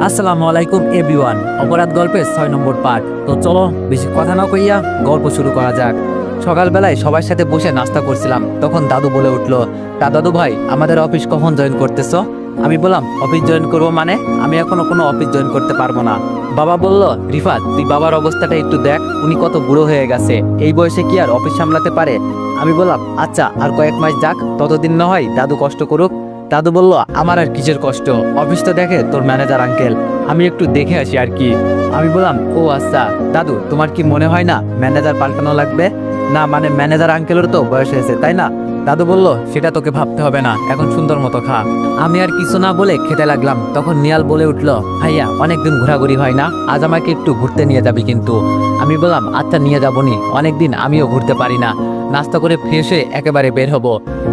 আসসালামু আলাইকুম এভরিওয়ান। অপরাধ গল্পের 6 নম্বর পার্ট। তো চলো বেশি কথা না কইয়া গল্প শুরু করা যাক। সকালবেলায় সবার সাথে বসে নাস্তা করছিলাম, তখন দাদু বলে উঠলো, তা দাদু ভাই আমাদের অফিস কখন জয়েন করতেছো? আমি বললাম, অফিস জয়েন করবো মানে? আমি এখনো কোনো অফিস জয়েন করতে পারবো না। বাবা বলল, রিফাত তুই বাবার অবস্থাটা একটু দেখ, উনি কত বুড়ো হয়ে গেছে, এই বয়সে কি আর অফিস সামলাতে পারে? আমি বললাম, আচ্ছা আর কয়েক মাস যাক, ততদিন না হয় দাদু কষ্ট করুক। দাদু বলল, আমার আর কিসের কষ্ট, অফিস তো দেখে তোর ম্যানেজার আঙ্কেল, আমি একটু দেখে আসি আর কি। আমি বললাম, ও আচ্ছা দাদু, তোমার কি মনে হয় না ম্যানেজার পাল্টানো লাগবে? না মানে ম্যানেজার আঙ্কেলের তো বয়স হয়েছে, তাই না? দাদু বলল, সেটা তোকে ভাবতে হবে না, এখন সুন্দর মতো খা। আমি আর কিছু না বলে খেতে লাগলাম, তখন নিয়াল বলে উঠলো, ভাইয়া অনেকদিন ঘোরাঘুরি হয় না, আজ আমাকে একটু ঘুরতে নিয়ে যাবি কিন্তু। আমি বললাম, আচ্ছা নিয়ে যাবনি, অনেকদিন আমিও ঘুরতে পারি না, নাস্তা করে ফ্রেশ হয়ে একেবারে বের হব।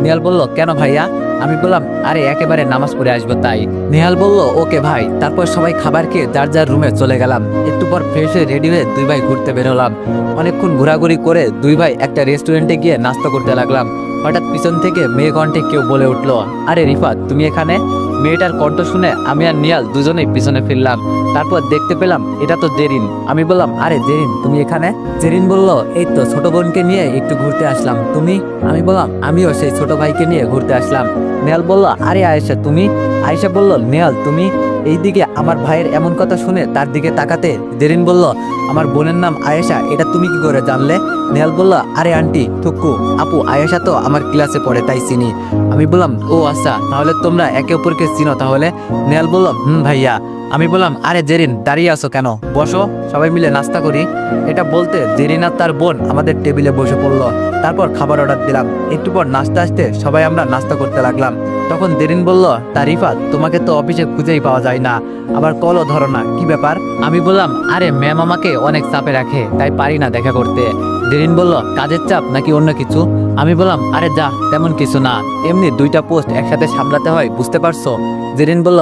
নিয়াল বলল, কেন ভাইয়া? আমি বললাম, আরে একেবারে নামাজ পড়ে আসবো তাই। নেহাল বলল, ওকে ভাই। তারপর সবাই খাবার খেয়ে যার যার রুমে চলে গেলাম। একটু পর ফ্রেশ হয়ে রেডি হয়ে দুই ভাই ঘুরতে বের হলাম। অনেকক্ষণ ঘোরাঘুরি করে দুই ভাই একটা রেস্টুরেন্টে গিয়ে নাস্তা করতে লাগলাম। হঠাৎ পিছন থেকে মেয়ে কণ্ঠে কেউ বলে উঠলো, আরে রিফাত তুমি এখানে? মেয়েটার কণ্ঠ শুনে আমি আর নিয়াল দুজনেই পিছনে ফিরলাম। তারপর দেখতে পেলাম এটা তো জেরিন। আমি বললাম, আরে জেরিন তুমি এখানে? জেরিন বলল, এই তো ছোট বোনকে নিয়ে একটু ঘুরতে আসলাম, তুমি? আমি বললাম, আমিও সেই ছোট ভাইকে নিয়ে ঘুরতে আসলাম। নেহাল বলল, আরে আয়েশা তুমি? আয়েশা বলল, নেহাল তুমি? এইদিকে আমার ভাইয়ের এমন কথা শুনে তার দিকে তাকাতে জেরিন বলল, আমার বোনের নাম আয়েশা, এটা তুমি কি করে জানলে? নেহাল বলল, আরে আন্টি থুকু আপু, আয়েশা তো আমার ক্লাসে পড়ে তাই চিনি। আমি বললাম, ও আচ্ছা তাহলে তোমরা একে অপরকে চিনো তাহলে? নেহাল বলল, ভাইয়া। আমি বললাম, আরে জেরিন দাঁড়িয়ে আছো কেন, বসো, সবাই মিলে নাস্তা করি। এটা বলতে জেরিন আর তার বোন আমাদের টেবিলে বসে পড়লো। তারপর খাবার অর্ডার দিলাম। একটু পর নাস্তা আসতে সবাই আমরা নাস্তা করতে লাগলাম। তখন জেরিন বলল, তা রিফাত তোমাকে তো অফিসে খুঁজেই পাওয়া যায় না, আবার কলও ধরো না, কি ব্যাপার? আমি বললাম, আরে ম্যাম আমাকে অনেক চাপে রাখে, তাই পারি না দেখা করতে। জেরিন বলল, কাজের চাপ নাকি অন্য কিছু? আমি বললাম, আরে যা তেমন কিছু না, এমনি দুইটা পোস্ট একসাথে সামলাতে হয়, বুঝতে পারছো? জেরিন বলল,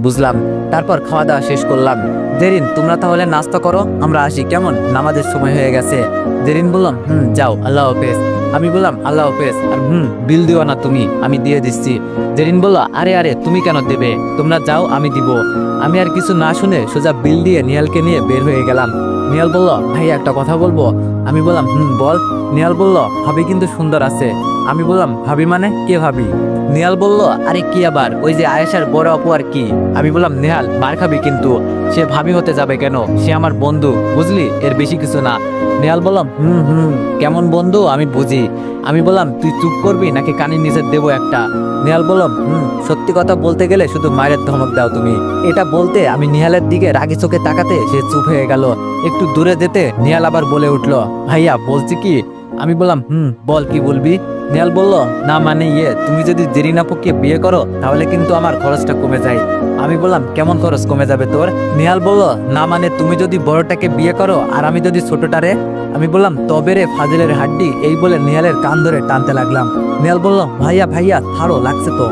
বুঝলাম। তারপর খাওয়া দাওয়া শেষ করলাম। জেরিন তোমরা তাহলে নাস্তা করো, আমরা আসি কেমন, নামাজের সময় হয়ে গেছে। জেরিন বললাম, যাও, আল্লাহ হাফেজ। আমি বললাম, আল্লাহ হাফেজ। আর বিল দিও না তুমি, আমি দিয়ে দিচ্ছি। জেরিন বলল, আরে আরে তুমি কেন দেবে, তোমরা যাও আমি দিব। আমি আর কিছু না শুনে সোজা বিল দিয়ে নিহালকে নিয়ে বের হয়ে গেলাম। নিহাল বলল, ভাই একটা কথা বলবো? আমি বললাম, বল। নিহাল বলল, ভাবি কিন্তু সুন্দর আছে। আমি বললাম, ভাবি মানে কে ভাবি? নিহাল বলল, আরে কি আবার, ওই যে আয়েশার বড় আপু আর কি। আমি বললাম, নেহাল মার খাবি কিন্তু, সে ভাবি হতে যাবে কেন, সে আমার বন্ধু, বুঝলি, এর বেশি কিছু না। নেহাল বললাম, কেমন বন্ধু আমি বুঝি। আমি বললাম, তুই চুপ করবি নাকি কানের নিচে দেবো একটা? নেহাল বললাম, সত্যি কথা বলতে গেলে শুধু মায়ের ধমক দাও তুমি। এটা বলতে আমি নিহালের দিকে রাগি চোখে তাকাতে সে চুপ হয়ে গেল। একটু দূরে যেতে নিহাল আবার বলে উঠলো, ভাইয়া বলছি কি? আমি বললাম, বল কি বলবি? নেহাল বলল, না মানে তুমি যদি জেরিন আপুকে বিয়ে করো তাহলে কিন্তু আমার খরচটা কমে যায়। আমি বললাম, কেমন খরচ কমে যাবে তোর? নেহাল বলল, না মানে তুমি যদি বড়টাকে বিয়ে করো আর আমি যদি ছোটটারে। আমি বললাম, তবে রে ফাজিলের হাড্ডি, এই বলে নেহালের কান ধরে টানতে লাগলাম। নেহাল বলল, ভাইয়া ভাইয়া ছাড়ো, লাগছে তো।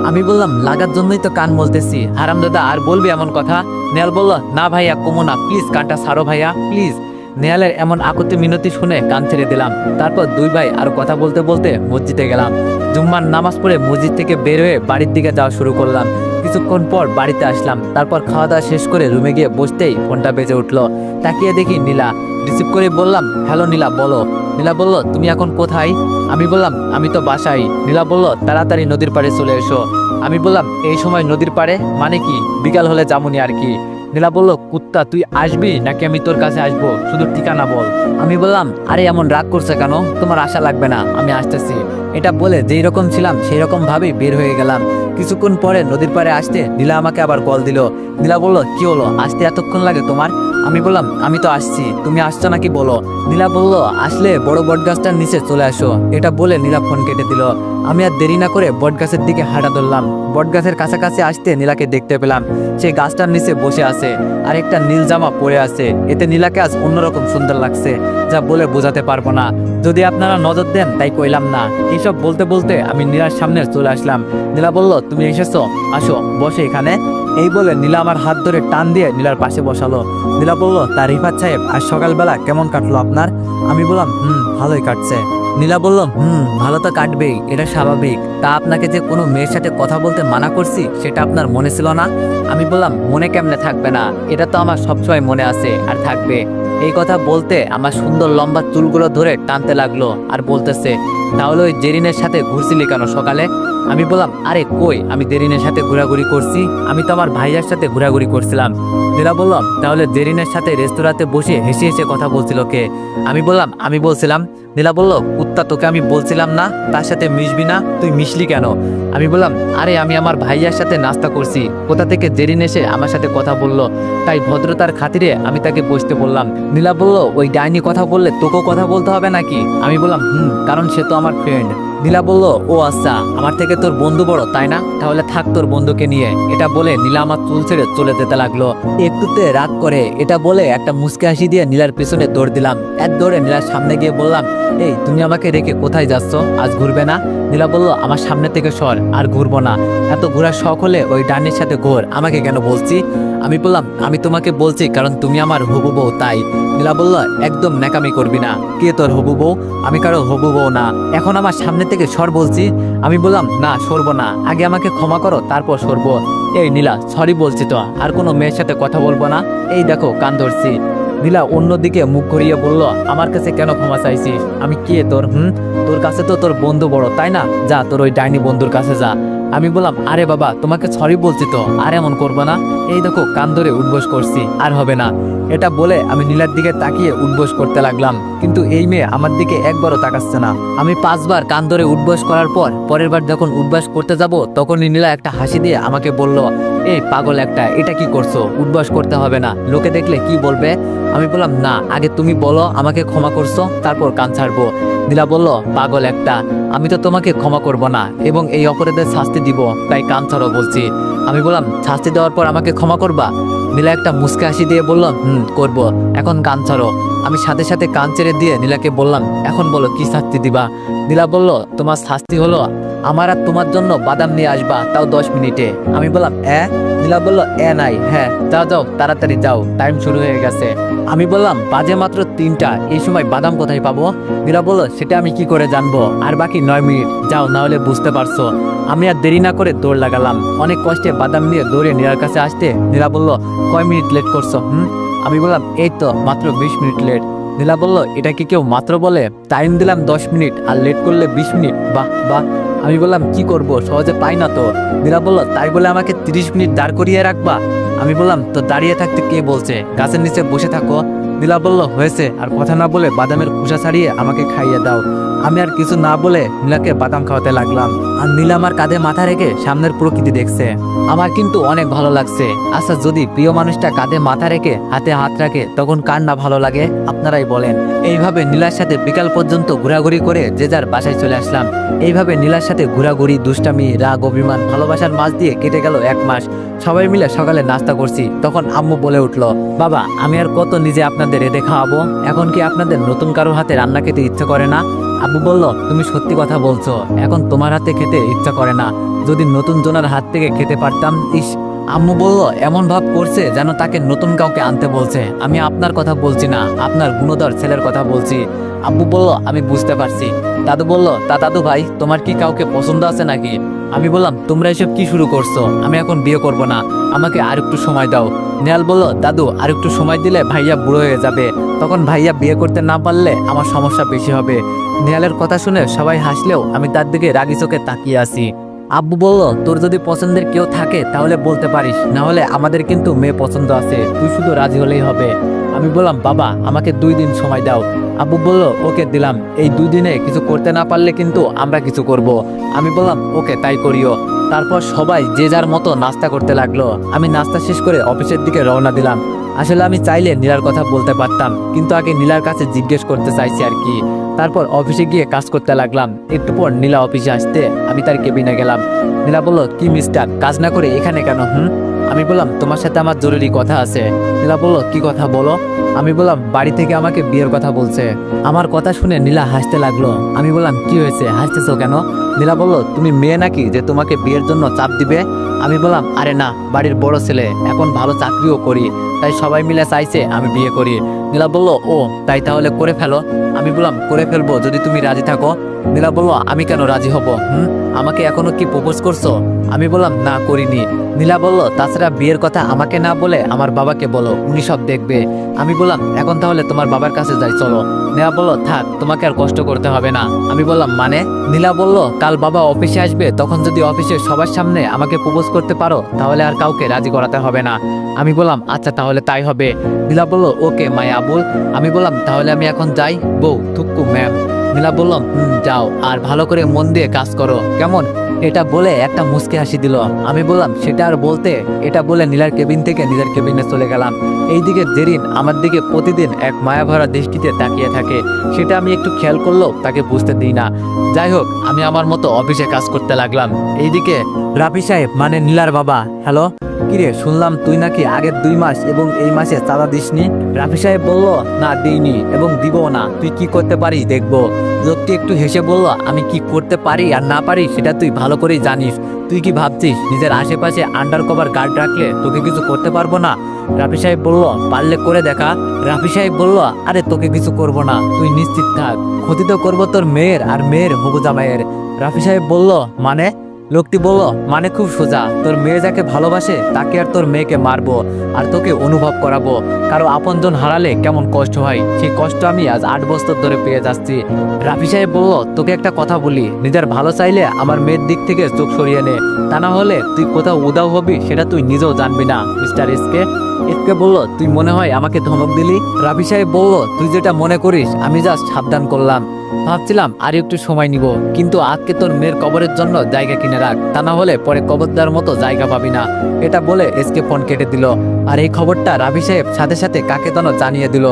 আমি বললাম, লাগার জন্যই তো কান বলতেছি, হারামজাদা আর বলবি এমন কথা? নেহাল বলল, না ভাইয়া কমো না, প্লিজ কানটা ছাড়ো ভাইয়া প্লিজ। নেহালের এমন আকুতি মিনতি শুনে কান ছেড়ে দিলাম। তারপর দুই ভাই আর কথা বলতে বলতে মসজিদে গেলাম। জুম্মার নামাজ পড়ে মসজিদ থেকে বের হয়ে বাড়ির দিকে যাওয়া শুরু করলাম। কিছুক্ষণ পর বাড়িতে আসলাম। তারপর খাওয়া দাওয়া শেষ করে রুমে গিয়ে বসতেই ফোনটা বেজে উঠলো। তাকিয়ে দেখি নীলা। রিসিভ করে বললাম, হ্যালো নীলা বলো। নীলা বলল, তুমি এখন কোথায়? আমি বললাম, আমি তো বাসায়। নীলা বলল, তাড়াতাড়ি নদীর পাড়ে চলে এসো। আমি বললাম, এই সময় নদীর পাড়ে মানে কি? বিকাল হলে যামুনি আর কি। নীলা বলল, কুত্তা তুই আসবি নাকি আমি তোর কাছে আসবো, শুধু ঠিকানা বল। আমি বললাম, আরে এমন রাগ করছে কেন, তোমার আশা লাগবে না, আমি আসতেছি। এটা বলে যেই রকম ছিলাম সেই রকম ভাবেই বের হয়ে গেলাম। কিছুক্ষণ পরে নদীর পাড়ে আসতে নীলা আমাকে আবার কল দিল। নীলা বলল, কি হলো, আসতে এতক্ষণ লাগে তোমার? আমি বললাম, আমি তো আসছি, তুমি আসছো নাকি বলো। নীলা বলল, আসলে বড় বটগাছটার নিচে চলে আসো। এটা বলে নীলা ফোন কেটে দিল। আমি আর দেরি না করে বটগাছের দিকে হাঁটা ধরলাম। বটগাছের কাছাকাছি আসতে নীলাকে দেখতে পেলাম। সে গাছটার নিচে বসে আছে আর একটা নীল জামা পরে আছে। এতে নীলাকে আজ অন্যরকম সুন্দর লাগছে, যা বলে বোঝাতে পারবো না, যদি আপনারা নজর দেন তাই কইলাম না। এইসব বলতে বলতে আমি নীলার সামনে চলে আসলাম। নীলা বলল, তুমি এসেছো, আসো বসে এখানে। এই বলে নীলা আমার হাত ধরে টান দিয়ে নীলার পাশে বসালো। নীলা বলল, তা রিফাত সাহেব আজ সকালবেলা কেমন কাটলো আপনার? আমি বললাম, ভালোই কাটছে। নীলা বলল, ভালো তো কাটবেই, এটা স্বাভাবিক। তা আপনাকে যে কোনো মেয়ের সাথে কথা বলতে মানা করছি সেটা আপনার মনে ছিল না? আমি বললাম, মনে কেমনে থাকবে না, এটা তো আমার সবসময় মনে আছে আর থাকবে। এই কথা বলতে আমার সুন্দর লম্বা চুলগুলো ধরে টানতে লাগলো আর বলতেছে, তাহলে ওই জেরিনের সাথে ঘুরছিলি কেন সকালে? আমি বললাম, আরে কই, আমি জেরিনের সাথে ঘোরাঘুরি করছি, আমি তো আমার ভাইয়ার সাথে ঘোরাঘুরি করছিলাম। নীলা বললাম, তাহলে জেরিনের সাথে রেস্তোরাঁতে বসে হেসে হেসে কথা বলছিল কে? আমি বললাম, আমি বলছিলাম। নীলা বলল, কুত্তা, তোকে আমি বলছিলাম না তার সাথে মিশবি না, তুই মিশলি কেন? আমি বললাম, আরে আমি আমার ভাইয়ার সাথে নাস্তা করছি, কোথা থেকে জেরিন এসে আমার সাথে কথা বললো, তাই ভদ্রতার খাতিরে আমি তাকে বসতে বললাম। নীলা বলল, ওই ডাইনি কথা বললে তোকেও কথা বলতে হবে নাকি? আমি বললাম, কারণ সে তো আমার ফ্রেন্ড। নীলা বলল, ও আচ্ছা, আমার থেকে তোর বন্ধু বড় তাই না, তাহলে থাক তোর বন্ধুকে নিয়ে। এটা বলে নীলা আমার চুল ছেড়ে চলে যেতে লাগলো। একটুতে রাগ করে এটা বলে একটা মুচকি হাসি দিয়ে নীলার পিছনে দৌড় দিলাম। এক দৌড়ে নীলার সামনে গিয়ে বললাম, এই তুমি আমাকে রেখে কোথায় যাচ্ছ, আজ ঘুরবে না? নীলা বলল, আমার সামনে থেকে সর, আর ঘুরবো না। এত ঘোরার শখ হলে ওই ডাইনির সাথে ঘোর, আমাকে কেন বলছি? আমি বললাম, আমি তোমাকে বলছি কারণ তুমি আমার হবু বউ তাই। নীলা বলল, একদম ন্যাকামি করবি না, কে তোর হবু বউ? আমি কারো হবু বউ না, এখন আমার সামনে থেকে সর বলছি। আমি বললাম, না সরবো না, আগে আমাকে ক্ষমা করো তারপর সরবো। এই নীলা, সরি বলছি তো, আর কোনো মেয়ের সাথে কথা বলবো না। এই দেখো কান ধরছি। নীলা অন্যদিকে মুখ ঘুরিয়ে বলল, আমার কাছে কেন ক্ষমা চাইছিস? আমি কে তোর? তোর কাছে তো তোর বন্ধু বড় তাই না, যা তোর ওই ডাইনি বন্ধুর কাছে যা। আমি বললাম, আরে বাবা, তোমাকে সরি বলছি তো, আর এমন করবো না। এই দেখো কান ধরে উঠবোস করছি, আর হবে না। এটা বলে আমি নীলার দিকে তাকিয়ে উঠবোস করতে লাগলাম, কিন্তু এই মেয়ে আমার দিকে একবারও তাকাচ্ছে না। আমি 5 বার কান ধরে উঠবোস করার পর পরের বার যখন উঠবোস করতে যাব তখনই নীলা একটা হাসি দিয়ে আমাকে বলল, এই পাগল একটা, এটা কি করছো? উঠবোস করতে হবে না, লোকে দেখলে কি বলবে? আমি বললাম, না, আগে তুমি বলো আমাকে ক্ষমা করছো, তারপর কান ছাড়বো। নীলা বলল, পাগল একটা, আমি তো তোমাকে ক্ষমা করব না এবং এই অপরাধের শাস্তি দিব, তাই কান ছাড়ো বলছি। আমি বললাম, শাস্তি দেওয়ার পর আমাকে ক্ষমা করবা? নীলা একটা মুচকি হাসি দিয়ে বলল, করব, এখন কান ছাড়ো। আমি সাথে সাথে কান ছেড়ে দিয়ে নীলাকে বললাম, এখন বলো কি শাস্তি দিবা? নীলা বলল, তোমার শাস্তি হলো আমার আর তোমার জন্য বাদাম নিয়ে আসবা, তাও 10 মিনিটে। আমি বললাম, নীলা বলল, নাই, হ্যাঁ, যাও যাও তাড়াতাড়ি যাও, টাইম শুরু হয়ে গেছে। আমি বললাম, বাজে মাত্র 3টা, এই সময় বাদাম কোথায় পাবো? নীলা বলল, সেটা আমি কি করে জানবো, আর বাকি 9 মিনিট, যাও, না হলে বুঝতে পারছো। আমি আর দেরি না করে দৌড় লাগালাম। অনেক কষ্টে বাদাম নিয়ে দৌড়ে নীলার কাছে আসতে নীলা বলল, কয় মিনিট লেট করছো? আমি বললাম, এই তো মাত্র 20 মিনিট লেট। নীলা বলল, এটা কি কেউ মাত্র বলে? টাইম দিলাম 10 মিনিট আর লেট করলে 20 মিনিট, বাহ বাহ। আমি বললাম, কি করব, সহজে পাই না তো। নীলা বলল, তাই বলে আমাকে 30 মিনিট দাঁড় করিয়ে রাখবা? আমি বললাম, তো দাঁড়িয়ে থাকতে কে বলছে, গাছের নিচে বসে থাকো। নীলা বলল, হয়েছে, আর কথা না বলে বাদামের খোসা ছাড়িয়ে আমাকে খাইয়ে দাও। আমি আর কিছু না বলে নীলাকে বাদাম খাওয়াতে লাগলাম, আর নীলা আমার কাঁধে মাথা রেখে সামনের প্রকৃতি দেখছে। আমার কিন্তু অনেক ভালো লাগছে। আচ্ছা, যদি প্রিয় মানুষটা কাঁধে মাথা রেখে হাতে হাত রাখে তখন কার না ভালো লাগে, আপনারাই বলেন। এইভাবে নীলার সাথে বিকাল পর্যন্ত ঘোরাঘুরি করে যে যার বাসায় চলে আসলাম। এইভাবে নীলার সাথে ঘোরাঘুরি, দুষ্টামি, রাগ, অভিমান, ভালোবাসার মাঝ দিয়ে কেটে গেল 1 মাস। সবাই মিলে সকালে নাস্তা করছি, তখন আম্মু বলে উঠলো, বাবা, আমি আর কত নিজে আপনাদের রেঁধে খাওয়াবো, এখন কি আপনাদের নতুন কারো হাতে রান্না খেতে ইচ্ছে করে না? আব্বু বলল, তুমি সত্যি কথা বলছো, এখন তোমার হাতে খেতে ইচ্ছা করে না, যদি নতুন জনের হাত থেকে খেতে পারতাম। ইস। আম্মু বলল, এমন ভাব করছে যেন তাকে নতুন কাউকে আনতে বলছে। আমি আপনার কথা বলছি না, আপনার গুণধর ছেলের কথা বলছি। আব্বু বলল, আমি বুঝতে পারছি। দাদু বলল, তা দাদু ভাই, তোমার কি কাউকে পছন্দ আছে নাকি? আমি বললাম, তোমরা এসব কি শুরু করছো, আমি এখন বিয়ে করব না, আমাকে আর একটু সময় দাও। নেহাল বলল, দাদু, আর একটু সময় দিলে ভাইয়া বুড়ো হয়ে যাবে, তখন ভাইয়া বিয়ে করতে না পারলে আমার সমস্যা বেশি হবে। নেহালের কথা শুনে সবাই হাসলেও আমি তার দিকে রাগি চোখে তাকিয়ে আছি। আব্বু বলল, তোর যদি পছন্দের কেউ থাকে তাহলে বলতে পারিস, না হলে আমাদের কিন্তু মেয়ে পছন্দ আছে, তুই শুধু রাজি হলেই হবে। আমি বললাম, বাবা, আমাকে 2 দিন সময় দাও। আব্বু বলল, ওকে দিলাম, এই 2 দিনে কিছু করতে না পারলে কিন্তু আমরা কিছু করব। আমি বললাম, ওকে, তাই করিও। তারপর সবাই যে যার মতো নাস্তা করতে লাগলো। আমি নাস্তা শেষ করে অফিসের দিকে রওনা দিলাম। আসলে আমি চাইলে নীলার কথা বলতে পারতাম, কিন্তু আগে নীলার কাছে জিজ্ঞেস করতে চাইছি আর কি। তারপর অফিসে গিয়ে কাজ করতে লাগলাম। একটু পর নীলা অফিসে আসতে আমি তার কেবিনে গেলাম। নীলা বলল, কি মিস্টার, কাজ না করে এখানে কেন? আমি বললাম, তোমার সাথে আমার জরুরি কথা আছে। নীলা বলল, কি কথা বলো? আমি বললাম, বাড়ি থেকে আমাকে বিয়ের কথা বলছে। আমার কথা শুনে নীলা হাসতে লাগলো। আমি বললাম, কি হয়েছে, হাসতেছো কেন? নীলা বলল, তুমি মেয়ে নাকি যে তোমাকে বিয়ের জন্য চাপ দিবে? আমি বললাম, আরে না, বাড়ির বড় ছেলে, এখন ভালো চাকরিও করি, তাই সবাই মিলে চাইছে আমি বিয়ে করি। নীলা বলল, ও তাই, তাহলে করে ফেলো। আমি বললাম করে ফেলবো যদি তুমি রাজি থাকো। নীলা বলল আমি কেন রাজি হব? আমাকে এখনো কি প্রপোজ করছো? আমি বললাম না করিনি। নীলা বলল তাছাড়া বিয়ের কথা আমাকে না বলে আমার বাবাকে বলো, উনি সব দেখবে। আমি বললাম এখন তাহলে তোমার বাবার কাছে যাই চলো। নীলা বলল থাক, তোমাকে আর কষ্ট করতে হবে না। আমি বললাম মানে? নীলা বলল কাল বাবা অফিসে আসবে, তখন যদি অফিসে সবার সামনে আমাকে প্রপোজ করতে পারো তাহলে আর কাউকে রাজি করাতে হবে না। আমি বললাম আচ্ছা তাহলে তাই হবে। নীলা বলল ওকে মাই আবুল। আমি বললাম তাহলে আমি এখন যাই বউ থুক্কু ম্যাম। নীলা বলল যাও, আর ভালো করে মন দিয়ে কাজ করো কেমন? এটা বলে একটা মুচকি হাসি দিল। আমি বললাম সেটা আর বলতে। এটা বলে নীলার কেবিন থেকে নিজের কেবিনে চলে গেলাম। এইদিকে জেরিন আমার দিকে প্রতিদিন এক মায়াভরা দৃষ্টিতে তাকিয়ে থাকে, সেটা আমি একটু খেয়াল করলেও তাকে বুঝতে দিই না। যাই হোক, আমি আমার মতো অফিসে কাজ করতে লাগলাম। এইদিকে রাফি সাহেব মানে নীলার বাবা। হ্যালো, কিরে শুনলাম তুই নাকি আগের 2 মাস এবং এই মাসে চাঁদা দিসনি? রাফি সাহেব বলল না দিইনি এবং দিবও না, তুই কি করতে পারিস দেখবো। লোকটি একটু হেসে বলল আমি কি করতে পারি আর না পারি সেটা তুই ভালো করেই জানিস। তুই কি ভাবছিস নিজের আশেপাশে আন্ডার কভার গার্ড রাখলে তোকে কিছু করতে পারবো না? রাফি সাহেব বলল পারলে করে দেখা। রাফি সাহেব বলল আরে তোকে কিছু করব না, তুই নিশ্চিত থাক, ক্ষতি তো করবো তোর মেয়ের আর মেয়ের হবু জামাইয়ের। রাফি সাহেব বলল মানে? লোকটি বলল মানে খুব সোজা, তোর মেয়ে যাকে ভালোবাসে তাকে আর তোর মেয়েকে মারবো আর তোকে অনুভব করাবো কারো আপনজন হারালে কেমন কষ্ট হয়, সেই কষ্ট আমি আজ 8 বছর ধরে পেয়ে যাচ্ছি। রাফি সাহেব বলল তোকে একটা কথা বলি, নিজের ভালো চাইলে আমার মেয়ের দিক থেকে চোখ সরিয়ে নে, তা না হলে তুই কোথাও উদাও হবি সেটা তুই নিজেও জানবি না। মিস্টার এসকে বলল তুই মনে হয় আমাকে ধমক দিলি? রাফি সাহেব বলল তুই যেটা মনে করিস, আমি জাস্ট সাবধান করলাম। ভাবছিলাম আর একটু সময় নিব, কিন্তু আজকে তোর মেয়ের কবরের জন্য জায়গা কিনে রাখ, তা না হলে পরে কবর দেওয়ার মতো জায়গা পাবি না। এটা বলে এসকে ফোন কেটে দিল। আর এই খবরটা রাফি সাহেব সাথে সাথে কাকে যেন জানিয়ে দিল।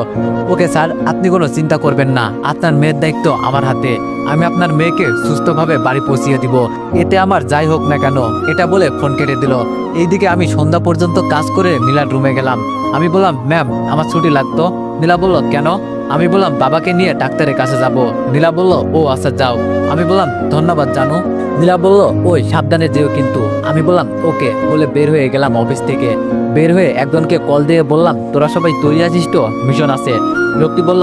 ওকে স্যার, আপনি কোনো চিন্তা করবেন না, আপনার মেয়ের দায়িত্ব আমার হাতে, আমি আপনার মেয়েকে সুস্থভাবে বাড়ি পৌঁছিয়ে দিব, এতে আমার যাই হোক না কেন। এটা বলে ফোন কেটে দিল। এইদিকে আমি সন্ধ্যা পর্যন্ত কাজ করে নীলার রুমে গেলাম। আমি বললাম ম্যাম আমার ছুটি লাগতো। নীলা বলল কেন? আমি বললাম বাবাকে নিয়ে ডাক্তারের কাছে যাব। নীলা বলল ও আচ্ছা যাও। আমি বললাম ধন্যবাদ জানু। নীলা বলল ওই সাবধানে যেও কিন্তু। আমি বললাম ওকে বলে বের হয়ে গেলাম অফিস থেকে। বের হয়ে একজনকে কল দিয়ে বললাম তোরা সবাই তৈরি আছিস তো, মিশন আছে। লোকটি বলল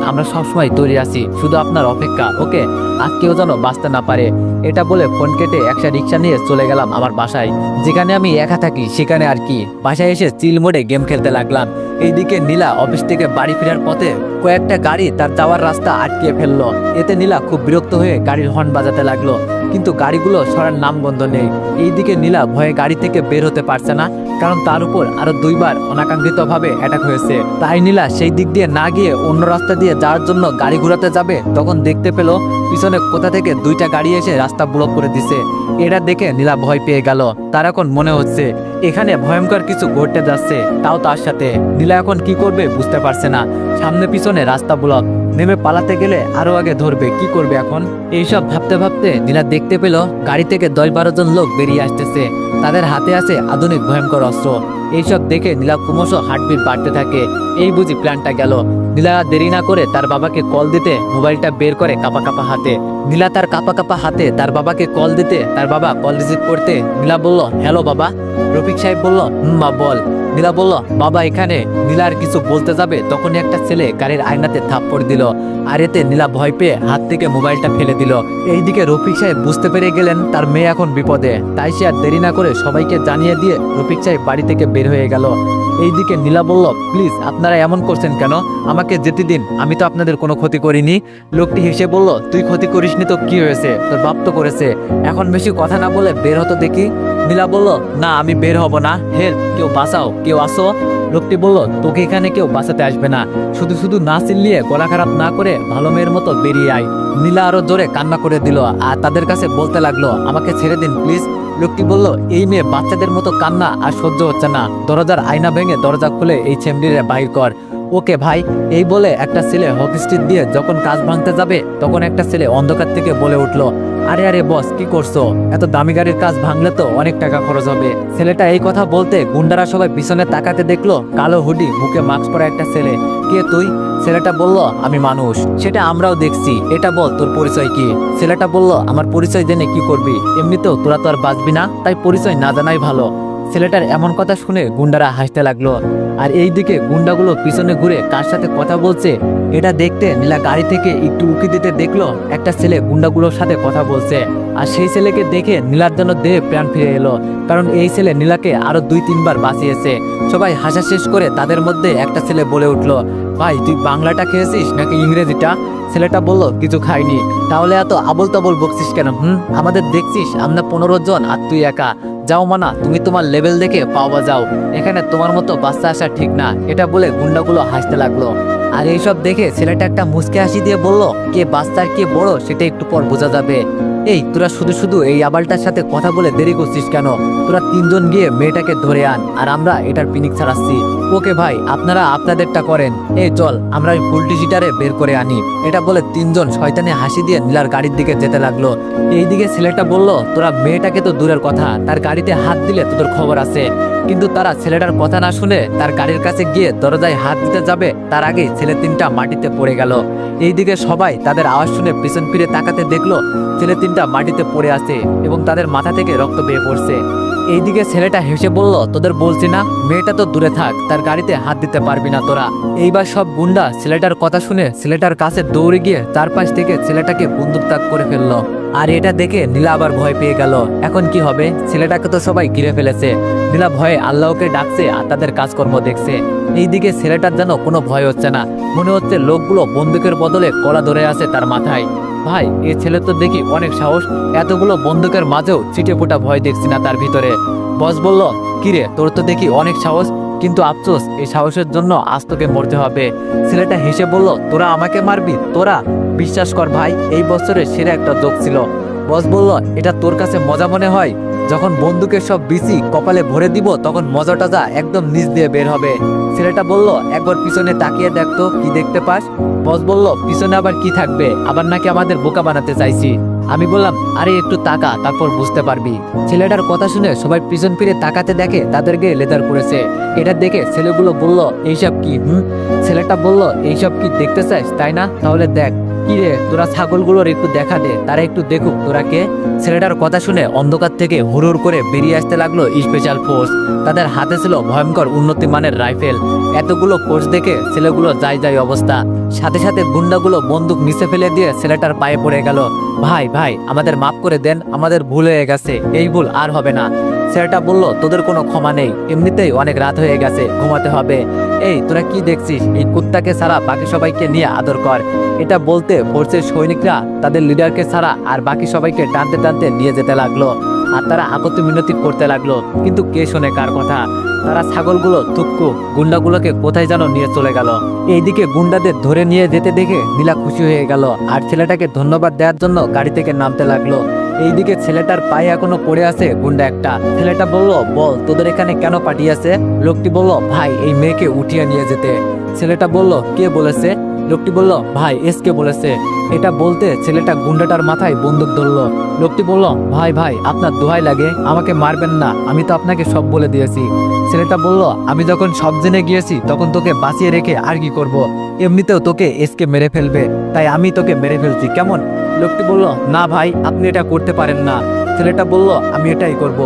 আমরা সবসময় তৈরি আছি, শুধু আপনার অপেক্ষা, ওকে, আর কেউ যেন বাঁচতে না পারে। এটা বলে ফোন কেটে একটা রিক্সা নিয়ে চলে গেলাম আমার বাসায়, যেখানে আমি একা থাকি সেখানে আর কি। বাসায় এসে চিল মোডে গেম খেলতে লাগলাম। এইদিকে নীলা অফিস থেকে বাড়ি ফেরার পথে কয়েকটা গাড়ি তার যাওয়ার রাস্তা আটকিয়ে ফেললো। এতে নীলা খুব বিরক্ত হয়ে গাড়ির হর্ন বাজাতে লাগলো, কিন্তু গাড়িগুলো সরার নাম গন্ধ নেই। এইদিকে নীলা ভয়ে গাড়ি থেকে বের হতে পারছে না, কারণ তার উপর আরো 2 বার অনাকাঙ্ক্ষিতভাবে অ্যাটাক হয়েছে। তাই নীলা সেই দিক দিয়ে না গিয়ে অন্য রাস্তা দিয়ে যাওয়ার জন্য গাড়ি ঘোরাতে যাবে, তখন দেখতে পেল পিছনে কোথা থেকে 2টা গাড়ি এসে রাস্তা ব্লক করে দিছে। এটা দেখে নীলা ভয় পেয়ে গেল। তার এখন মনে হচ্ছে এখানে ভয়ঙ্কর কিছু ঘটতে যাচ্ছে, তাও তার সাথে। নীলা এখন কি করবে বুঝতে পারছে না। সামনে পিছনে রাস্তা ব্লক, নেমে পালাতে গেলে আরো আগে ধরবে, কি করবে এখন? এইসব ভাবতে ভাবতে নীলা দেখতে পেল গাড়ি থেকে 10-12 জন লোক বেরিয়ে আসতেছে। তাদের হাতে আছে আধুনিক ভয়ঙ্কর অস্ত্র। এইসব দেখে নীলা ক্রমশ হার্টবিট বাড়তে থাকে। এই বুঝি প্ল্যানটা গেল। নীলা দেরি না করে তার বাবাকে কল দিতে মোবাইলটা বের করে কাপা কাপা হাতে। নীলা তার কাপা কাপা হাতে তার বাবাকে কল দিতে তার বাবা কল রিসিভ করতে নীলা বলল হ্যালো বাবা। রফিক সাহেব বলল মা বল। নীলা বলল বাবা এখানে। নীলা আর কিছু বলতে যাবে তখনই একটা ছেলে গাড়ির আয়নাতে থাপ্পড় দিল, আর এতে নীলা ভয় পেয়ে হাত থেকে মোবাইলটা ফেলে দিল। এইদিকে রফিক সাহেব বুঝতে পেরে গেলেন তার মেয়ে এখন বিপদে, তাই সে আর দেরি না করে সবাইকে জানিয়ে দিয়ে রফিক সাহেব বাড়ি থেকে বের হয়ে গেল। এইদিকে নীলা বলল প্লিজ আপনারা এমন করছেন কেন, আমাকে যেতে দিন, আমি তো আপনাদের কোনো ক্ষতি করিনি। লোকটি হেসে বলল তুই ক্ষতি করিসনি তো কি হয়েছে, তোর বাপ তো করেছে, এখন বেশি কথা না বলে বের হতো দেখি। নীলা বলল না আমি বের হব না, হেল্প, কেউ বাঁচাও, কেউ আসো। লোকটি বলল তোকে এখানে কেউ বাঁচাতে আসবে না, শুধু শুধু না চিল্লিয়ে গলা খারাপ না করে ভালো মেয়ের মতো বেরিয়ে আয়। নীলা আরো জোরে কান্না করে দিল আর তাদের কাছে বলতে লাগলো আমাকে ছেড়ে দিন প্লিজ। লোকটি বলল এই মেয়ে বাচ্চাদের মতো কান্না আর সহ্য হচ্ছে না, দরজার আয়না ভেঙে দরজা খুলে এই ছেমড়িরে বাইর কর। ওকে ভাই। এই বলে একটা ছেলে হকি স্টিক দিয়ে যখন কাজ ভাঙতে যাবে তখন একটা ছেলে অন্ধকার থেকে বলে উঠলো আরে আরে বস কি করছো, এত দামি গাড়ির কাজ ভাঙলে তো অনেক টাকা খরচ হবে। ছেলেটা এই কথা বলতে গুন্ডারা সবাই পিছনে তাকাতে দেখলো কালো হুডি মুখে মাস্ক পরা একটা ছেলে। কে তুই? ছেলেটা বলল আমি মানুষ। সেটা আমরাও দেখছি, এটা বল তোর পরিচয় কি? ছেলেটা বলল আমার পরিচয় জেনে কি করবি, এমনিতেও তোরা তো আর বাঁচবি না, তাই পরিচয় না জানাই ভালো। ছেলেটার এমন কথা শুনে গুন্ডারা হাসতে লাগলো। আর এইদিকে গুন্ডাগুলো পিছনে ঘুরে কার সাথে কথা বলছে এটা দেখতে নীলা গাড়ি থেকে একটু উকি দিতে দেখলো একটা ছেলে গুন্ডাগুলোর সাথে কথা বলছে। আর সেই ছেলেকে দেখে নীলার জন্য দেহে প্রাণ ফিরে এলো, কারণ এই ছেলে নীলাকে আরো 2-3 বার বাঁচিয়েছে। সবাই হাসা শেষ করে তাদের মধ্যে একটা ছেলে বলে উঠলো, ভাই তুই বাংলাটা খেয়েছিস নাকি ইংরেজিটা? ছেলেটা বলল, কিছু খাইনি। তাহলে এত আবল তাবল বকছিস কেন? আমাদের দেখছিস আমরা 15 জন আর তুই একা। যাও মানা, তুমি তোমার লেভেল দেখে পাওয়া যাও, এখানে তোমার মতো বাচ্চা আসা ঠিক না। এটা বলে গুন্ডাগুলো হাসতে লাগলো। আর এইসব দেখে ছেলেটা একটা মুচকে হাসি দিয়ে বলল, কে বাচ্চা আর কে বড় সেটা একটু পর বোঝা যাবে। এই তোরা শুধু শুধু এই আবালটার সাথে কথা বলে দেরি করছিস কেন? তোরা 3 জন গিয়ে মেয়েটাকে ধরে আন, আর আমরা এটার পিনিক ছাড়াচ্ছি। ওকে ভাই, আপনারা আপনাদেরটা করেন। এই চল আমরা ওই পুলটি সিটারে বের করে আনি। এটা বলে 3 জন শয়তানি হাসি দিয়ে নীলার গাড়ির দিকে যেতে লাগলো। এইদিকে ছেলেটা বলল, তোরা মেয়েটাকে তো দূরের কথা, তার গাড়িতে হাত দিলে তোদের খবর আছে। কিন্তু তারা ছেলেটার কথা না শুনে তার গাড়ির কাছে গিয়ে দরজায় হাত দিতে যাবে, তার আগেই ছেলে 3টা মাটিতে পড়ে গেল। এইদিকে সবাই তাদের আওয়াজ শুনে পিছন ফিরে তাকাতে দেখলো ছেলে 3টা মাটিতে পড়ে আছে এবং তাদের মাথা থেকে রক্ত বেয়ে পড়ছে। এইদিকে ছেলেটা হেসে বলল, তোদের বলছি না মেয়েটা তো দূরে থাক, তার গাড়িতে হাত দিতে পারবি না তোরা। এইবার সব গুন্ডা ছেলেটার কথা শুনে ছেলেটার কাছে দৌড়ে গিয়ে চারপাশ থেকে ছেলেটাকে বন্দুক তাক করে ফেললো। আর এটা দেখে নীলা আবার ভয় পেয়ে গেল। এখন কি হবে? ছেলেটাকে তো সবাই ঘিরে ফেলেছে। নীলা ভয়ে আল্লাহকে ডাকছে আর তাদের কাজকর্ম দেখছে। এইদিকে ছেলেটার যেন কোনো ভয় হচ্ছে না, মনে হচ্ছে লোকগুলো বন্দুকের বদলে কলা ধরে আছে তার মাথায়। ভাই, এই ছেলে তো দেখি অনেক সাহস, এতগুলো বন্দুকের মাঝেও ছিটে ফোটা ভয় দেখছি না তার ভিতরে। বস বলল, কিরে তোর তো দেখি অনেক সাহস, কিন্তু আফসোস এই সাহসের জন্য আজ তোকে মরতে হবে। ছেলেটা হেসে বলল, তোরা আমাকে মারবি? তোরা? বিশ্বাস কর ভাই, এই বছরের সেরা একটা জোক ছিল। বস বলল, এটা তোর কাছে মজা মনে হয়? যখন বন্দুকের সব বিসি কপালে ভরে দিব তখন মজাটা যা একদম নিচ দিয়ে বের হবে। ছেলেটা বলল, একবার পিছনে তাকিয়ে দেখতো, কি দেখতে পাস? বস বলল, পিছনে আবার কি থাকবে? আবার নাকি আমাদের বোকা বানাতে চাইছি? আমি বললাম, আরে একটু তাকা, তারপর বুঝতে পারবি। ছেলেটার কথা শুনে সবাই পিছন ফিরে তাকাতে দেখে তাদের গায়ে লেদার পড়েছে। এটা দেখে ছেলেগুলো বলল, এইসব কি? ছেলেটা বলল, এইসব কি দেখতে চাস তাই না? তাহলে দেখ। কি রে, তোরা ছাগলগুলোর একটু দেখা দে, তারা একটু দেখুক তোরা কে। ছেলেটার কথা শুনে অন্ধকার থেকে হুড় করে বেরিয়ে আসতে লাগলো স্পেশাল ফোর্স। তাদের হাতে ছিল ভয়ঙ্কর উন্নতি মানের রাইফেল। এতগুলো ফোর্স দেখে ছেলেগুলো যায় অবস্থা। সাথে সাথে গুন্ডাগুলো বন্দুক নিচে ফেলে দিয়ে ছেলেটার পায়ে পড়ে গেল। ভাই ভাই, আমাদের মাফ করে দেন, আমাদের ভুল হয়ে গেছে, এই ভুল আর হবে না। ছেলেটা বলল, তোদের কোনো ক্ষমা নেই, এমনিতেই অনেক রাত হয়ে গেছে, ঘুমাতে হবে। এই তোরা কি দেখছিস? এই কুত্তাকে ছাড়া বাকি সবাইকে নিয়ে আদর কর। এটা বলতে ফোর্সের সৈনিকরা তাদের লিডারকে ছাড়া আর বাকি সবাইকে টানতে টানতে নিয়ে যেতে লাগলো। আর তারা আপত্তি মিনতি করতে লাগলো, কিন্তু কে শোনে কার কথা? তারা ছাগলগুলো থুক্কু গুন্ডাগুলোকে কোথায় যেন নিয়ে চলে গেল। এইদিকে গুন্ডাদের ধরে নিয়ে যেতে দেখে নীলা খুশি হয়ে গেল আর ছেলেটাকে ধন্যবাদ দেওয়ার জন্য গাড়ি থেকে নামতে লাগলো। এইদিকে ছেলেটার পায়ে এখনো পড়ে আছে গুন্ডা একটা। ছেলেটা বলল, বল তোদের এখানে কেন পাঠিয়েছে? লোকটি বলল, ভাই এই মেয়েকে উঠিয়ে নিয়ে যেতে। ছেলেটা বলল, কে বলেছে? লোকটি বলল, ভাই এসকে বলেছে। এটা বলতে ছেলেটা গুন্ডাটার মাথায় বন্দুক ধরলো। লোকটি বলল, ভাই ভাই আপনার দোহাই লাগে, আমাকে মারবেন না, আমি তো আপনাকে সব বলে দিয়েছি। ছেলেটা বলল, আমি যখন সব জেনে গিয়েছি তখন তোকে বাঁচিয়ে রেখে আর কি করব? এমনিতেও তোকে এসকে মেরে ফেলবে, তাই আমি তোকে মেরে ফেলছি, কেমন? লোকটি বলল, না ভাই আপনি এটা করতে পারেন না। ছেলেটা বলল, আমি এটাই করব।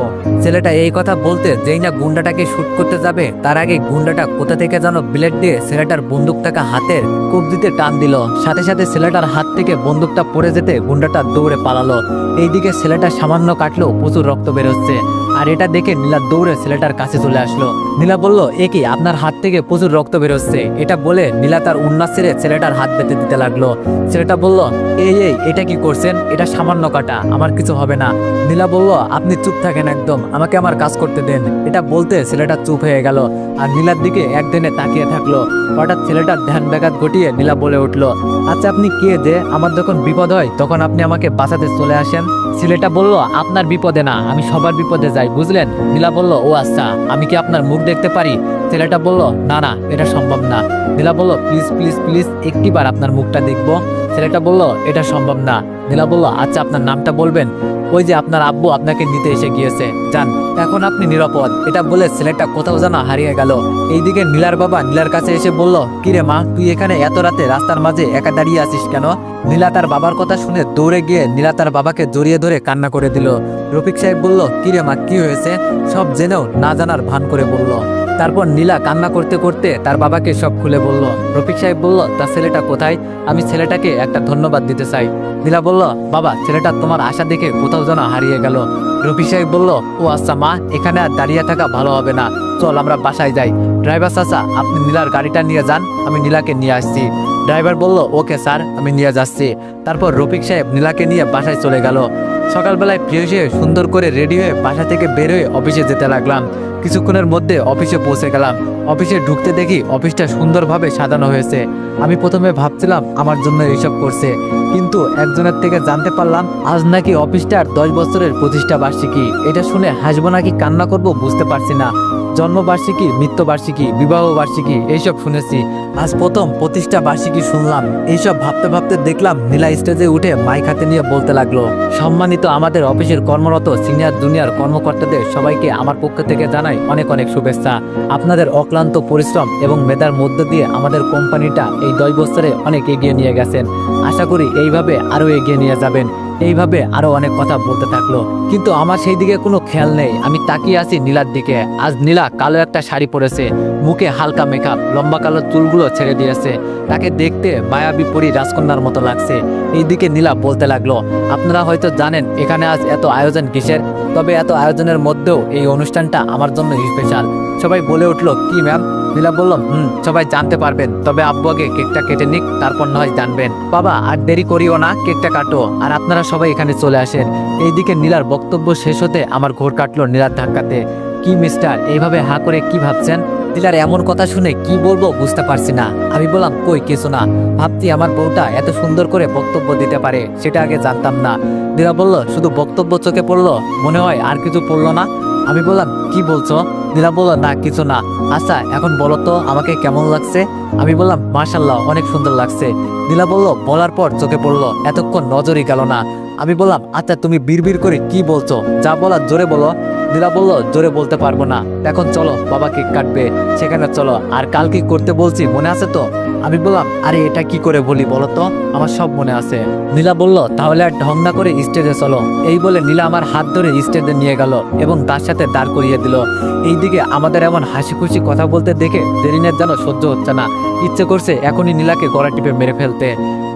ছেলেটা এই কথা বলতে যেই না গুন্ডাটাকে শুট করতে যাবে তার আগে গুন্ডাটা কোথা থেকে যেন ব্লেড দিয়ে ছেলেটার বন্দুকটাকে হাতের কবজিতে টান দিল। সাথে সাথে ছেলেটার হাত থেকে বন্দুকটা পড়ে যেতে গুন্ডাটা দৌড়ে পালালো। এইদিকে ছেলেটা সামান্য কাটলেও প্রচুর রক্ত বেরোচ্ছে। আর এটা দেখে নীলা দৌড়ে ছেলেটার কাছে চলে আসলো। নীলা বলল, এ কি, আপনার হাত থেকে প্রচুর রক্ত বেরোচ্ছে। এটা বলে নীলা তার উন্নাস ছেড়ে ছেলেটার হাত বেঁধে দিতে লাগলো। ছেলেটা বলল, এই এটা কি করছেন? এটা সামান্য কাটা, আমার কিছু হবে না। নীলা বলল, আপনি চুপ থাকেন একদম, আমাকে আমার কাজ করতে দেন। এটা বলতে ছেলেটা চুপ হয়ে গেল আর নীলার দিকে একদিনে তাকিয়ে থাকলো। হঠাৎ ছেলেটার ধ্যান ব্যাঘাত ঘটিয়ে নীলা বলে উঠলো, আচ্ছা আপনি কে যে আমার যখন বিপদ হয় তখন আপনি আমাকে বাঁচাতে চলে আসেন? ছেলেটা বলল, আপনার বিপদে না, আমি সবার বিপদে যাই, বুঝলেন? নীলা বলল, ও আচ্ছা, আমি কি আপনার মুখ দেখতে পারি? ছেলেটা বলল, না না, এটা সম্ভব না। নীলা বলল, প্লিজ প্লিজ প্লিজ একটিবার আপনার মুখটা দেখবো। ছেলেটা বলল, এটা সম্ভব না। নীলা বলল, আচ্ছা আপনার নামটা বলবেন? ওই যে আপনার আব্বু আপনাকে নিতে এসে গিয়েছে, যান, এখন আপনি নিরাপদ। এটা বলে ছেলেটা কোথাও যেন হারিয়ে গেল। এইদিকে নীলার বাবা নীলার কাছে এসে বলল, কিরে মা, তুই এখানে এত রাতে রাস্তার মাঝে একা দাঁড়িয়ে আছিস কেন? নীলা তার বাবার কথা শুনে দৌড়ে গিয়ে নীলা তার বাবাকে জড়িয়ে ধরে কান্না করে দিল। রফিক সাহেব বলল, কিরে মা, কি হয়েছে? সব জেনেও না জানার ভান করে বলল, তারপর নীলা কান্না করতে করতে তার বাবাকে সব খুলে বলল। রফিক সাহেব বলল, তার ছেলেটা কোথায়? আমি ছেলেটাকে একটা ধন্যবাদ দিতে চাই। নীলা বলল, বাবা, ছেলেটা তোমার আশা দেখে কোথাও যেন হারিয়ে গেল। রফিক সাহেব বলল, ও আচ্ছা মা, এখানে আর দাঁড়িয়ে থাকা ভালো হবে না, চল আমরা বাসায় যাই। ড্রাইভার চাচা, আপনি নীলার গাড়িটা নিয়ে যান, আমি নীলাকে নিয়ে আসছি। ড্রাইভার বলল, ওকে স্যার, আমি নিয়ে যাচ্ছি। তারপর রফিক সাহেব নীলাকে নিয়ে বাসায় চলে গেল। সকালবেলায় ফ্রেশ হয়ে সুন্দর করে রেডি হয়ে বাসা থেকে বের হয়ে অফিসে যেতে লাগলাম। কিছুক্ষণের মধ্যে অফিসে পৌঁছে গেলাম। অফিসে ঢুকতে দেখি অফিসটা সুন্দরভাবে সাজানো হয়েছে। আমি প্রথমে ভাবছিলাম আমার জন্য এইসব করছে, কিন্তু একজনের থেকে জানতে পারলাম আজ নাকি অফিসটার 10 বছরের প্রতিষ্ঠা বার্ষিকী। এটা শুনে হাসবো নাকি কান্না করব বুঝতে পারছি না। জন্মবার্ষিকী, মৃত্যুবার্ষিকী, বিবাহ বার্ষিকী এইসব শুনেছি, আজ প্রথম প্রতিষ্ঠা বার্ষিকী শুনলাম। এইসব ভাবতে ভাবতে দেখলাম নীলা স্টেজে উঠে মাইক হাতে নিয়ে বলতে লাগলো, সম্মানিত আমাদের অফিসের কর্মরত সিনিয়র জুনিয়র কর্মকর্তাদের সবাইকে আমার পক্ষ থেকে জানাই অনেক অনেক শুভেচ্ছা। আপনাদের অক্লান্ত পরিশ্রম এবং মেধার মধ্য দিয়ে আমাদের কোম্পানিটা এই 10 বছরে অনেক এগিয়ে নিয়ে গেছেন। আশা করি এইভাবে আরো এগিয়ে নিয়ে যাবেন। এইভাবে আরো অনেক কথা বলতে থাকলো, কিন্তু আমার সেই দিকে কোনো খেয়াল নেই। আমি তাকিয়ে আছি নীলার দিকে। আজ নীলা কালো একটা শাড়ি পরেছে, মুখে হালকা মেকআপ, লম্বা কালো চুলগুলো ছেড়ে দিয়েছে। তাকে দেখতে মায়াবী পরী রাজকন্যার মতো লাগছে। এইদিকে নীলা বলতে লাগলো, আপনারা হয়তো জানেন এখানে আজ এত আয়োজন কিসের, তবে এত আয়োজনের মধ্যেও এই অনুষ্ঠানটা আমার জন্য স্পেশাল। সবাই বলে উঠলো, কি ম্যাম? নীলা বলল, সবাই জানতে পারবেন, তবে আব্বু আগে কেকটা কেটে নিক, তারপর নয় জানবেন। বাবা, আর দেরি করিও না, কেকটা কাটো, আর আপনারা সবাই এখানে চলে আসেন। এইদিকে নীলার বক্তব্য শেষ হতে আমার ঘোর কাটলো নীলার ধাক্কাতে। কি মিস্টার, এইভাবে হা করে কি ভাবছেন? নীলার এমন কথা শুনে কি বলবো বুঝতে পারছি না। আমি বললাম, কই কিছু না, ভাবছি আমার বউটা এত সুন্দর করে বক্তব্য দিতে পারে, সেটা আগে জানতাম না। নীলা বলল, শুধু বক্তব্য চোখে পড়লো, মনে হয় আর কিছু পড়লো না? আমি বললাম, কি বলছো? নীলা বলল, না কিছু না। আচ্ছা এখন বলো তো আমাকে কেমন লাগছে? আমি বললাম, মাশাআল্লাহ, অনেক সুন্দর লাগছে। নীলা বলল, বলার পর চোখে পড়লো, এতক্ষণ নজরই গেল না। আমি বললাম, আচ্ছা তুমি বিড়বিড় করে কি বলছো, যা বলার জোরে বলো। নীলা বলল, জোরে বলতে পারবো না, এখন চলো বাবা কেক কাটবে, সেখানে চলো। আর কাল কি করতে বলছি মনে আছে তো? আমি বললাম, আরে এটা কি করে বলি বলো তো, আমার সব মনে আছে। নীলা বলল, তাহলে আর ঢং না করে স্টেজে চলো। এই বলে নীলা আমার হাত ধরে স্টেজে নিয়ে গেল এবং তার সাথে দাঁড় করিয়ে দিল। এইদিকে আমাদের এমন হাসি খুশি কথা বলতে দেখে জেরিনের যেন সহ্য হচ্ছে না, ইচ্ছে করছে এখনই নীলাকে গলা টিপে মেরে ফেলতে।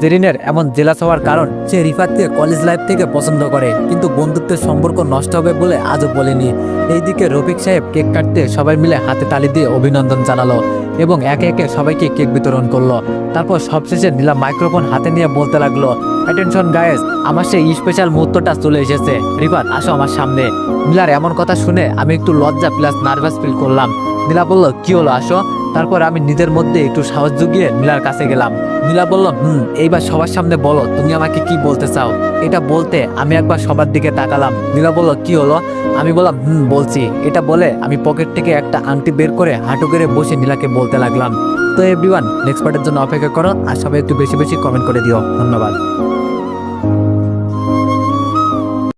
জেরিনের এমন জেলাস হওয়ার কারণ, সে রিফাতকে কলেজ লাইফ থেকে পছন্দ করে, কিন্তু বন্ধুত্বের সম্পর্ক নষ্ট হবে বলে আজও বলেনি। এইদিকে রফিক সাহেব কেক কাটতে সবাই মিলে হাতে তালি দিয়ে অভিনন্দন জানালো এবং একে একে সবাইকে কেক বিতরণ করলো। তারপর সবশেষে নীলা মাইক্রোফোন হাতে নিয়ে বলতে লাগলো, অ্যাটেনশন গাইস, আমার সেই স্পেশাল মুহূর্তটা চলে এসেছে। রিফাত, আসো আমার সামনে। নীলার এমন কথা শুনে আমি একটু লজ্জা প্লাস নার্ভাস ফিল করলাম। নীলা বলল, কি হলো, আসো। তারপর আমি নিজের মধ্যে একটু সাহস জুগিয়ে নীলার কাছে গেলাম। নীলা বলল, এইবার সবার সামনে বলো তুমি আমাকে কি বলতে চাও। এটা বলতে আমি একবার সবার দিকে তাকালাম। নীলা বলল, কি হলো? আমি বললাম, বলছি। এটা বলে আমি পকেট থেকে একটা আংটি বের করে হাঁটু করে বসে নীলাকে বলতে লাগলাম। তো এভরিওয়ান, নেক্সট পার্টের জন্য অপেক্ষা করো, আর সবাই একটু বেশি বেশি কমেন্ট করে দিও। ধন্যবাদ।